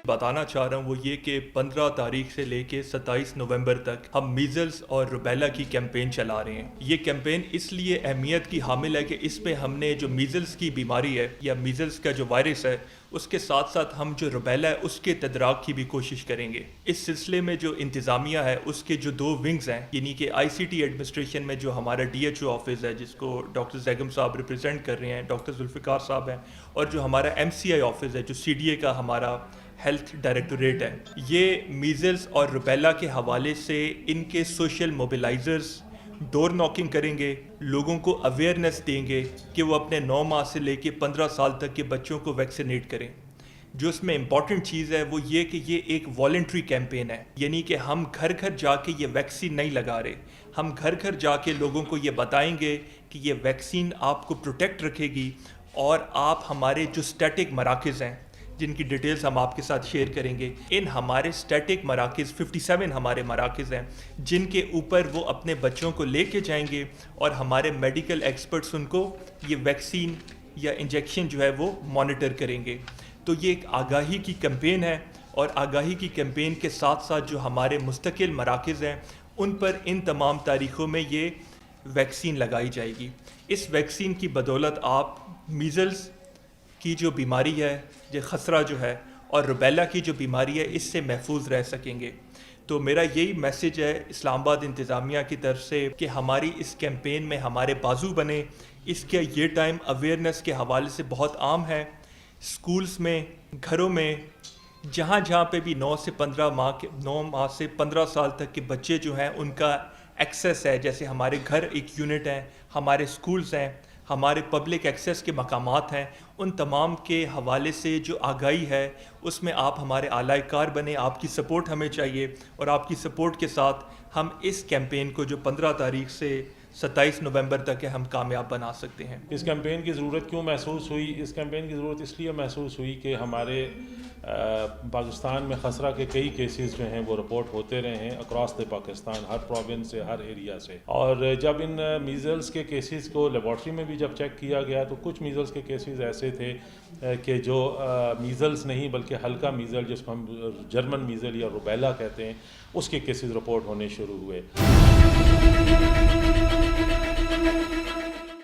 بتانا چاہ رہا ہوں وہ یہ کہ 15 تاریخ سے لے کے 27 نومبر تک ہم میزلز اور روبیلا کی کیمپین چلا رہے ہیں. یہ کیمپین اس لیے اہمیت کی حامل ہے کہ اس پہ ہم نے جو میزلز کی بیماری ہے یا میزلز کا جو وائرس ہے اس کے ساتھ ساتھ ہم جو روبیلا ہے اس کے تدارک کی بھی کوشش کریں گے. اس سلسلے میں جو انتظامیہ ہے اس کے جو 2 ونگز ہیں یعنی کہ آئی سی ٹی ایڈمنسٹریشن میں جو ہمارا ڈی ایچ او آفس ہے جس کو ڈاکٹر زیگم صاحب ریپرزینٹ کر رہے ہیں, ڈاکٹر ذوالفقار صاحب ہیں, اور جو ہمارا ایم سی آئی آفس ہے جو سی ڈی اے کا ہمارا ہیلتھ ڈائریکٹوریٹ ہے, یہ میزلز اور روبیلا کے حوالے سے ان کے سوشل موبیلائزرز ڈور ناکنگ کریں گے, لوگوں کو اویئرنیس دیں گے کہ وہ اپنے 9 ماہ سے لے کے 15 سال تک کے بچوں کو ویکسینیٹ کریں. جو اس میں امپورٹنٹ چیز ہے وہ یہ کہ یہ ایک والنٹری کیمپین ہے, یعنی کہ ہم گھر گھر جا کے یہ ویکسین نہیں لگا رہے, ہم گھر گھر جا کے لوگوں کو یہ بتائیں گے کہ یہ ویکسین آپ کو پروٹیکٹ رکھے گی, اور آپ ہمارے جو اسٹیٹک مراکز ہیں جن کی ڈیٹیلز ہم آپ کے ساتھ شیئر کریں گے, ان ہمارے اسٹیٹک مراکز 57 ہمارے مراکز ہیں جن کے اوپر وہ اپنے بچوں کو لے کے جائیں گے اور ہمارے میڈیکل ایکسپرٹس ان کو یہ ویکسین یا انجیکشن جو ہے وہ مانیٹر کریں گے. تو یہ ایک آگاہی کی کیمپین ہے, اور آگاہی کی کیمپین کے ساتھ ساتھ جو ہمارے مستقل مراکز ہیں ان پر ان تمام تاریخوں میں یہ ویکسین لگائی جائے گی. اس ویکسین کی بدولت آپ میزلز کی جو بیماری ہے یہ خسرہ جو ہے اور روبیلا کی جو بیماری ہے اس سے محفوظ رہ سکیں گے. تو میرا یہی میسج ہے اسلام آباد انتظامیہ کی طرف سے کہ ہماری اس کیمپین میں ہمارے بازو بنے. اس کے یہ ٹائم اویئرنیس کے حوالے سے بہت عام ہے, اسکولز میں, گھروں میں, جہاں جہاں پہ بھی 9 ماہ سے 15 سال تک کے بچے جو ہیں ان کا ایکسیس ہے, جیسے ہمارے گھر ایک یونٹ ہیں, ہمارے اسکولز ہیں, ہمارے پبلک ایکسیس کے مقامات ہیں, ان تمام کے حوالے سے جو آگاہی ہے اس میں آپ ہمارے اعلی کار بنیں. آپ کی سپورٹ ہمیں چاہیے, اور آپ کی سپورٹ کے ساتھ ہم اس کیمپین کو جو 15 تاریخ سے 27 نومبر تک ہے ہم کامیاب بنا سکتے ہیں. اس کیمپین کی ضرورت کیوں محسوس ہوئی؟ اس کیمپین کی ضرورت اس لیے محسوس ہوئی کہ ہمارے پاکستان میں خسرہ کے کئی کیسز جو ہیں وہ رپورٹ ہوتے رہے ہیں across the Pakistan, Hare province سے, ہر ایریا سے. اور جب ان میزلز کے کیسز کو لیبارٹری میں بھی جب چیک کیا گیا تو کچھ میزلز کے کیسز ایسے تھے کہ جو میزلز نہیں بلکہ ہلکا میزل جس کو ہم جرمن میزل یا روبیلا کہتے ہیں اس کے کیسز رپورٹ ہونے شروع ہوئے.